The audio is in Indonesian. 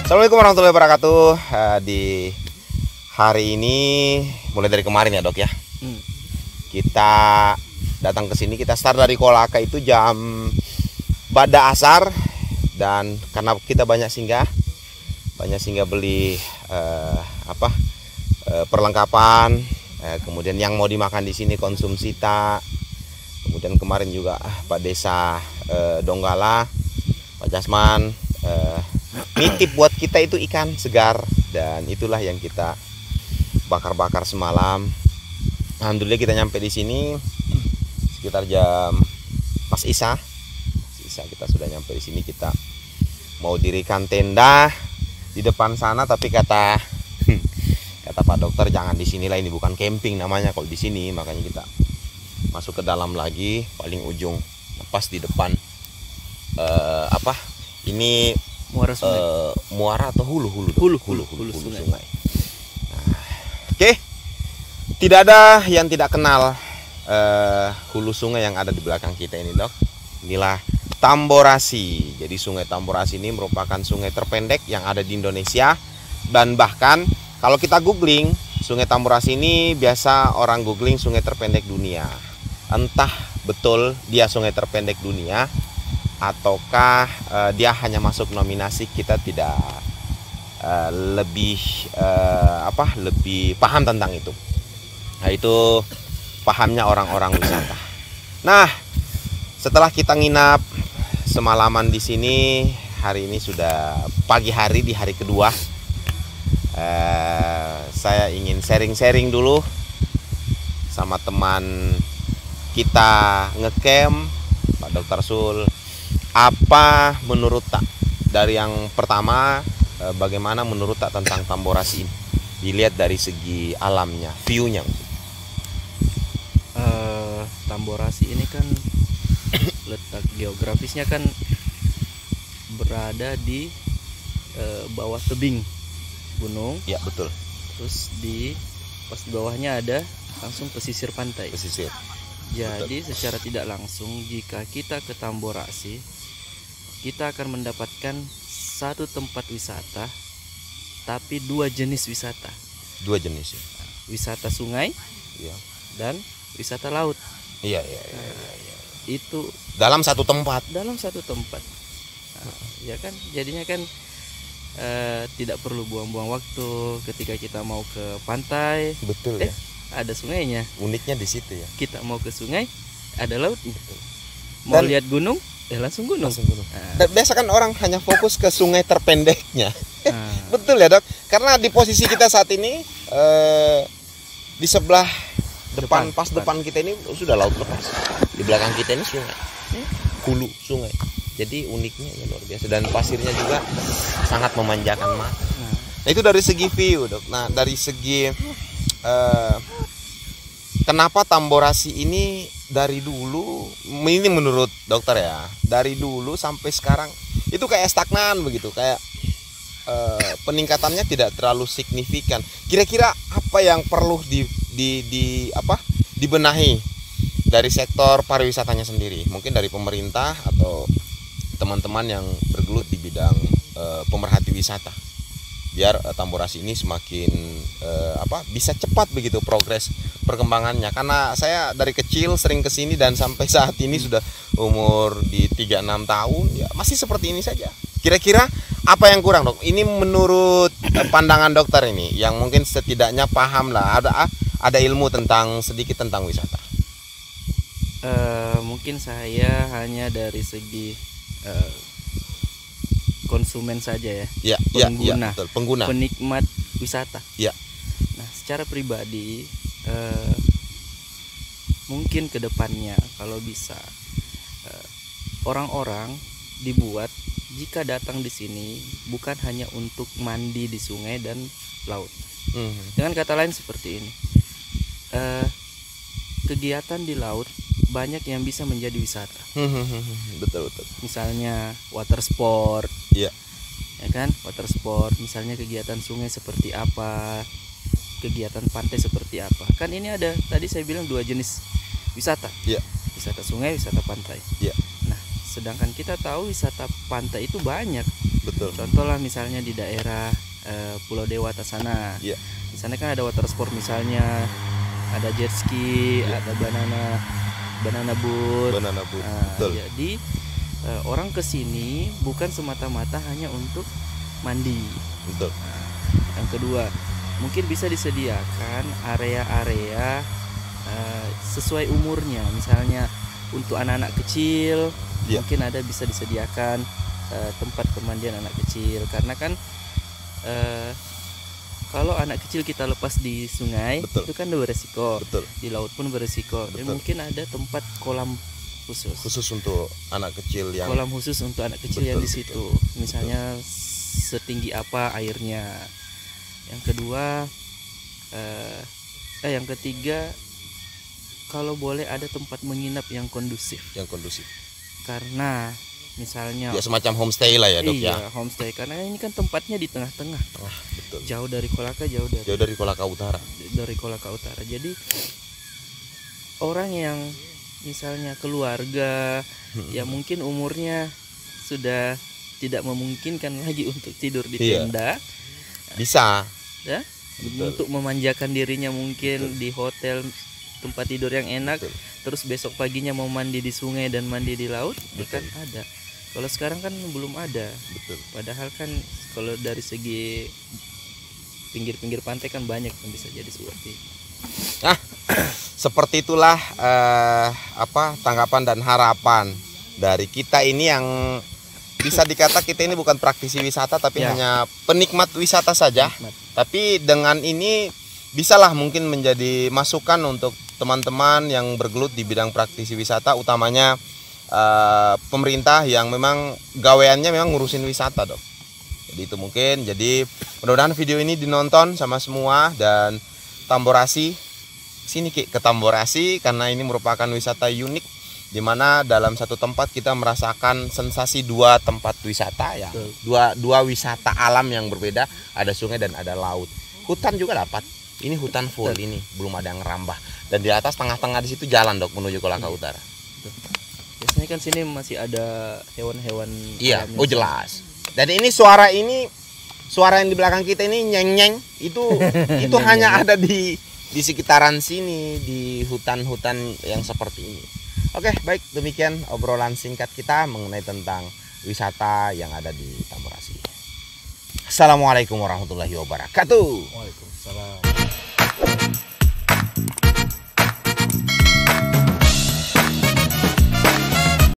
Assalamualaikum warahmatullahi wabarakatuh. Di hari ini mulai dari kemarin ya dok ya, kita datang ke sini. Kita start dari Kolaka itu jam bada asar, dan karena kita banyak singgah beli perlengkapan, kemudian yang mau dimakan di sini konsumsi tak. Kemudian kemarin juga Pak Desa Donggala, Pak Jasman nitip buat kita itu ikan segar, dan itulah yang kita bakar-bakar semalam. Alhamdulillah kita nyampe di sini sekitar jam pas Isya kita sudah nyampe di sini. Kita mau dirikan tenda di depan sana, tapi kata Pak dokter jangan di sini lah, ini bukan camping namanya kalau di sini. Makanya kita masuk ke dalam lagi, paling ujung pas di depan ini muara atau hulu sungai. Oke. Tidak ada yang tidak kenal hulu sungai yang ada di belakang kita ini dok. Inilah Tamborasi. Jadi sungai Tamborasi ini merupakan sungai terpendek yang ada di Indonesia, dan bahkan kalau kita googling sungai Tamborasi ini, biasa orang googling sungai terpendek dunia. Entah betul dia sungai terpendek dunia ataukah dia hanya masuk nominasi, kita tidak lebih paham tentang itu. Nah, itu pahamnya orang-orang wisata. Nah, setelah kita nginap semalaman di sini, hari ini sudah pagi hari di hari kedua. Saya ingin sharing-sharing dulu sama teman kita ngecamp, Pak Dr. Sul. Apa menurut tak, dari yang pertama, bagaimana menurut tak tentang Tamborasi ini dilihat dari segi alamnya, view-nya? Tamborasi ini kan letak geografisnya kan berada di bawah tebing gunung. Ya betul. Terus pas di bawahnya ada langsung pesisir pantai. Jadi betul. Secara tidak langsung jika kita ke Tamborasi, kita akan mendapatkan satu tempat wisata, tapi dua jenis wisata. Dua jenis ya. Wisata sungai, ya, dan wisata laut. Iya. Itu dalam satu tempat. Ya kan, jadinya kan tidak perlu buang-buang waktu ketika kita mau ke pantai. Betul ya. Ada sungainya. Uniknya di situ ya. Kita mau ke sungai, ada laut. Betul. Mau lihat gunung, langsung gunung. Dan biasa kan orang hanya fokus ke sungai terpendeknya. Betul ya dok. Karena di posisi kita saat ini di sebelah depan kita ini sudah laut lepas. Di belakang kita ini sungai, hulu sungai. Jadi uniknya ya luar biasa, dan pasirnya juga sangat memanjakan mata. Nah itu dari segi view dok. Nah dari segi kenapa Tamborasi ini dari dulu, ini menurut dokter ya, dari dulu sampai sekarang itu kayak stagnan begitu, kayak peningkatannya tidak terlalu signifikan. Kira-kira apa yang perlu dibenahi dari sektor pariwisatanya sendiri, mungkin dari pemerintah atau teman-teman yang bergelut di bidang pemerhati wisata, biar Tamborasi ini semakin bisa cepat begitu progres perkembangannya. Karena saya dari kecil sering kesini, dan sampai saat ini sudah umur di 36 tahun ya masih seperti ini saja. Kira-kira apa yang kurang dok? Ini menurut pandangan dokter ini, yang mungkin setidaknya paham lah, ada ilmu sedikit tentang wisata. Mungkin saya hanya dari segi konsumen saja ya. Pengguna, penikmat wisata. Ya. Nah, secara pribadi mungkin kedepannya kalau bisa orang-orang dibuat jika datang di sini bukan hanya untuk mandi di sungai dan laut. Dengan kata lain seperti ini, kegiatan di laut banyak yang bisa menjadi wisata. Betul. Misalnya water sport, ya kan, water sport. Misalnya kegiatan sungai seperti apa, kegiatan pantai seperti apa. Kan ini ada, tadi saya bilang dua jenis wisata. Wisata sungai, wisata pantai. Nah, sedangkan kita tahu wisata pantai itu banyak. Betul. Contoh lah misalnya di daerah Pulau Dewata sana. Iya. Di sana kan ada water sport, misalnya ada jet ski, ada banana boat. Betul. Jadi orang kesini bukan semata-mata hanya untuk mandi. Betul. Yang kedua, mungkin bisa disediakan area-area sesuai umurnya, misalnya untuk anak-anak kecil. Mungkin ada bisa disediakan tempat pemandian anak kecil, karena kan kalau anak kecil kita lepas di sungai, itu kan beresiko. Di laut pun beresiko. Mungkin ada tempat kolam khusus untuk anak kecil, yang kolam khusus untuk anak kecil yang di situ. Misalnya setinggi apa airnya. Yang kedua, yang ketiga, kalau boleh ada tempat menginap yang kondusif. Karena misalnya ya semacam homestay lah ya, Dok. Iya, homestay, karena ini kan tempatnya di tengah-tengah. Betul. Jauh dari Kolaka, jauh dari Kolaka Utara. Jadi orang yang misalnya keluarga yang mungkin umurnya sudah tidak memungkinkan lagi untuk tidur di tenda, bisa ya, untuk memanjakan dirinya mungkin di hotel tempat tidur yang enak. Terus besok paginya mau mandi di sungai dan mandi di laut, kan ada. Kalau sekarang kan belum ada. Padahal kan kalau dari segi pinggir-pinggir pantai kan banyak yang bisa jadi seperti. Seperti itulah tanggapan dan harapan dari kita ini, yang bisa dikata kita ini bukan praktisi wisata, tapi hanya penikmat wisata saja. Tapi dengan ini bisalah mungkin menjadi masukan untuk teman-teman yang bergelut di bidang praktisi wisata, utamanya pemerintah yang memang gaweannya memang ngurusin wisata, Dok. Jadi itu mungkin. Jadi mudah-mudahan video ini dinonton sama semua, dan Tamborasi sini ke Tamborasi, karena ini merupakan wisata unik, di mana dalam satu tempat kita merasakan sensasi dua tempat wisata ya. Dua wisata alam yang berbeda, ada sungai dan ada laut. Hutan juga dapat. Ini hutan full, ini belum ada yang ngerambah. Dan di atas tengah-tengah di situ jalan, Dok, menuju Kolaka Utara. Biasanya kan sini masih ada hewan-hewan. Iya, jelas. Dan ini suara yang di belakang kita ini nyeng-nyeng itu hanya ada di sekitaran sini, di hutan-hutan yang seperti ini. Oke, baik, demikian obrolan singkat kita mengenai tentang wisata yang ada di Tamborasi. Assalamualaikum warahmatullahi wabarakatuh.